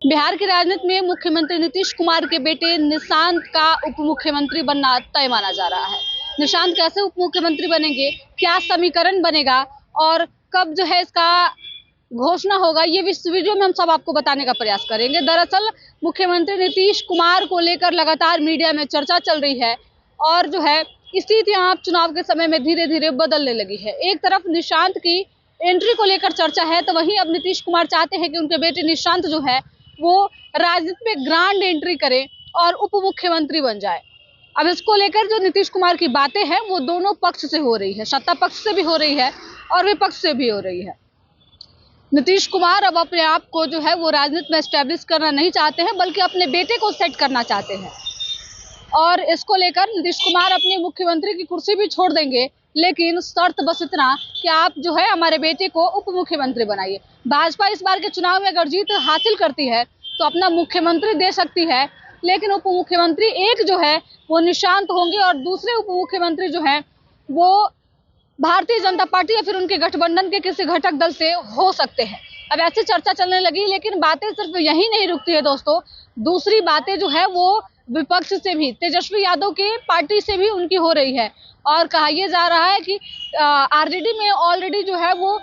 बिहार की राजनीति में मुख्यमंत्री नीतीश कुमार के बेटे निशांत का उप मुख्यमंत्री बनना तय माना जा रहा है। निशांत कैसे उप मुख्यमंत्री बनेंगे, क्या समीकरण बनेगा और कब जो है इसका घोषणा होगा, ये इस वीडियो में हम सब आपको बताने का प्रयास करेंगे। दरअसल मुख्यमंत्री नीतीश कुमार को लेकर लगातार मीडिया में चर्चा चल रही है और जो है स्थितियां आप चुनाव के समय में धीरे धीरे बदलने लगी है। एक तरफ निशांत की एंट्री को लेकर चर्चा है, तो वहीं अब नीतीश कुमार चाहते हैं कि उनके बेटे निशांत जो है वो राजनीति में ग्रांड एंट्री करे और उप मुख्यमंत्री बन जाए। अब इसको लेकर जो नीतीश कुमार की बातें हैं वो दोनों पक्ष से हो रही है, सत्ता पक्ष से भी हो रही है और विपक्ष से भी हो रही है। नीतीश कुमार अब अपने आप को जो है वो राजनीति में एस्टेब्लिश करना नहीं चाहते हैं, बल्कि अपने बेटे को सेट करना चाहते हैं। और इसको लेकर नीतीश कुमार अपनी मुख्यमंत्री की कुर्सी भी छोड़ देंगे, लेकिन शर्त बस इतना कि आप जो है हमारे बेटे को उप मुख्यमंत्री बनाइए। भाजपा इस बार के चुनाव में अगर जीत हासिल करती है तो अपना मुख्यमंत्री दे सकती है, लेकिन उप मुख्यमंत्री एक जो है वो निशांत होंगे और दूसरे उप मुख्यमंत्री जो है वो भारतीय जनता पार्टी या फिर उनके गठबंधन के किसी घटक दल से हो सकते हैं। अब ऐसी चर्चा चलने लगी, लेकिन बातें सिर्फ यही नहीं रुकती है दोस्तों। दूसरी बातें जो है वो विपक्ष से भी, तेजस्वी यादव के पार्टी से भी उनकी हो रही है और कहा यह जा रहा है कि आरजेडी में ऑलरेडी जो है वो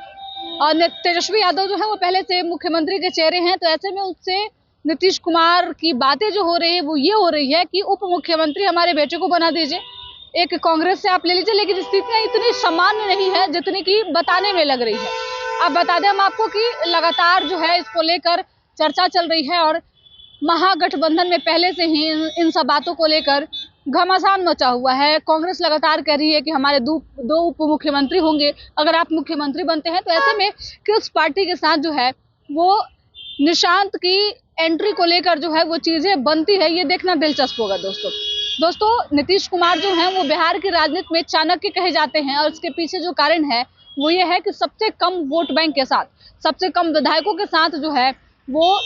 तेजस्वी यादव जो है वो पहले से मुख्यमंत्री के चेहरे हैं। तो ऐसे में उससे नीतीश कुमार की बातें जो हो रही है वो ये हो रही है कि उप मुख्यमंत्री हमारे बेटे को बना दीजिए। एक कांग्रेस से आप ले लीजिए, लेकिन स्थितियां इतनी सामान्य नहीं है जितनी की बताने में लग रही है। अब बता दें हम आपको कि लगातार जो है इसको लेकर चर्चा चल रही है और महागठबंधन में पहले से ही इन सब बातों को लेकर घमासान मचा हुआ है। कांग्रेस लगातार कह रही है कि हमारे दो उप मुख्यमंत्री होंगे अगर आप मुख्यमंत्री बनते हैं। तो ऐसे में किस पार्टी के साथ जो है वो निशांत की एंट्री को लेकर जो है वो चीजें बनती है, ये देखना दिलचस्प होगा दोस्तों। नीतीश कुमार जो हैं वो बिहार की राजनीति में चाणक्य कहे जाते हैं और इसके पीछे जो कारण है वो ये है कि सबसे कम वोट बैंक के साथ, सबसे कम विधायकों के साथ जो है वो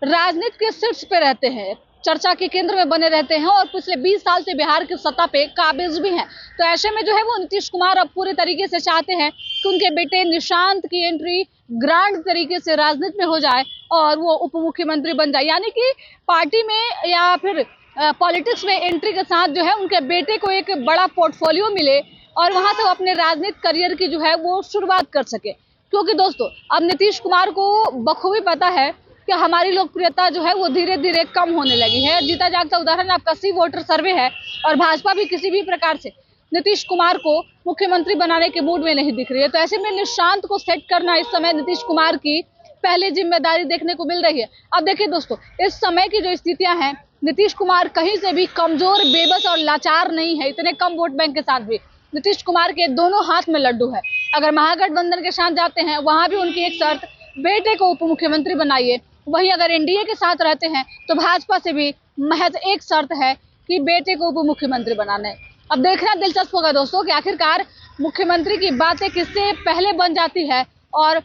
राजनीति के शीर्ष पे रहते हैं, चर्चा के केंद्र में बने रहते हैं और पिछले 20 साल से बिहार की सत्ता पे काबिज भी हैं। तो ऐसे में जो है वो नीतीश कुमार अब पूरे तरीके से चाहते हैं कि उनके बेटे निशांत की एंट्री ग्रांड तरीके से राजनीति में हो जाए और वो उप मुख्यमंत्री बन जाए, यानी कि पार्टी में या फिर पॉलिटिक्स में एंट्री के साथ जो है उनके बेटे को एक बड़ा पोर्टफोलियो मिले और वहां से वो अपने राजनीतिक करियर की जो है वो शुरुआत कर सके। क्योंकि दोस्तों अब नीतीश कुमार को बखूबी पता है कि हमारी लोकप्रियता जो है वो धीरे धीरे कम होने लगी है। जीता जागता उदाहरण आपका सी वोटर सर्वे है और भाजपा भी किसी भी प्रकार से नीतीश कुमार को मुख्यमंत्री बनाने के मूड में नहीं दिख रही है। तो ऐसे में निशांत को सेट करना इस समय नीतीश कुमार की पहली जिम्मेदारी देखने को मिल रही है। अब देखिए दोस्तों, इस समय की जो स्थितियां हैं, नीतीश कुमार कहीं से भी कमजोर, बेबस और लाचार नहीं है। इतने कम वोट बैंक के साथ भी नीतीश कुमार के दोनों हाथ में लड्डू है। अगर महागठबंधन के साथ जाते हैं वहां भी उनकी एक शर्त, बेटे को उप मुख्यमंत्री बनाइए। वहीं अगर एनडीए के साथ रहते हैं तो भाजपा से भी महज एक शर्त है कि बेटे को उप मुख्यमंत्री बनाना है। अब देखना दिलचस्प होगा दोस्तों कि आखिरकार मुख्यमंत्री की बातें किससे पहले बन जाती है और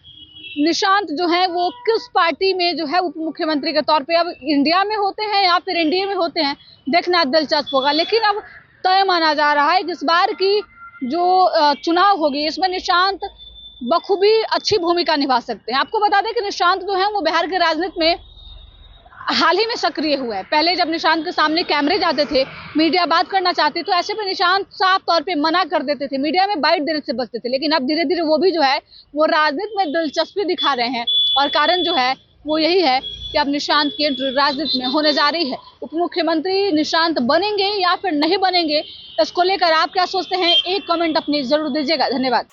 निशांत जो है वो किस पार्टी में जो है उप मुख्यमंत्री के तौर पे अब इंडिया में होते हैं या फिर एनडीए में होते हैं, देखना दिलचस्प होगा। लेकिन अब तय माना जा रहा है कि इस बार की जो चुनाव होगी इसमें निशांत बखूबी अच्छी भूमिका निभा सकते हैं। आपको बता दें कि निशांत जो है वो बिहार के राजनीति में हाल ही में सक्रिय हुआ है। पहले जब निशांत के सामने कैमरे जाते थे, मीडिया बात करना चाहती, तो ऐसे में निशांत साफ तौर पे मना कर देते थे, मीडिया में बाइट देने से बचते थे। लेकिन अब धीरे धीरे वो भी जो है वो राजनीति में दिलचस्पी दिखा रहे हैं और कारण जो है वो यही है कि अब निशांत की एंट्री राजनीति में होने जा रही है। उप मुख्यमंत्री निशांत बनेंगे या फिर नहीं बनेंगे, इसको लेकर आप क्या सोचते हैं, एक कमेंट अपनी जरूर दीजिएगा। धन्यवाद।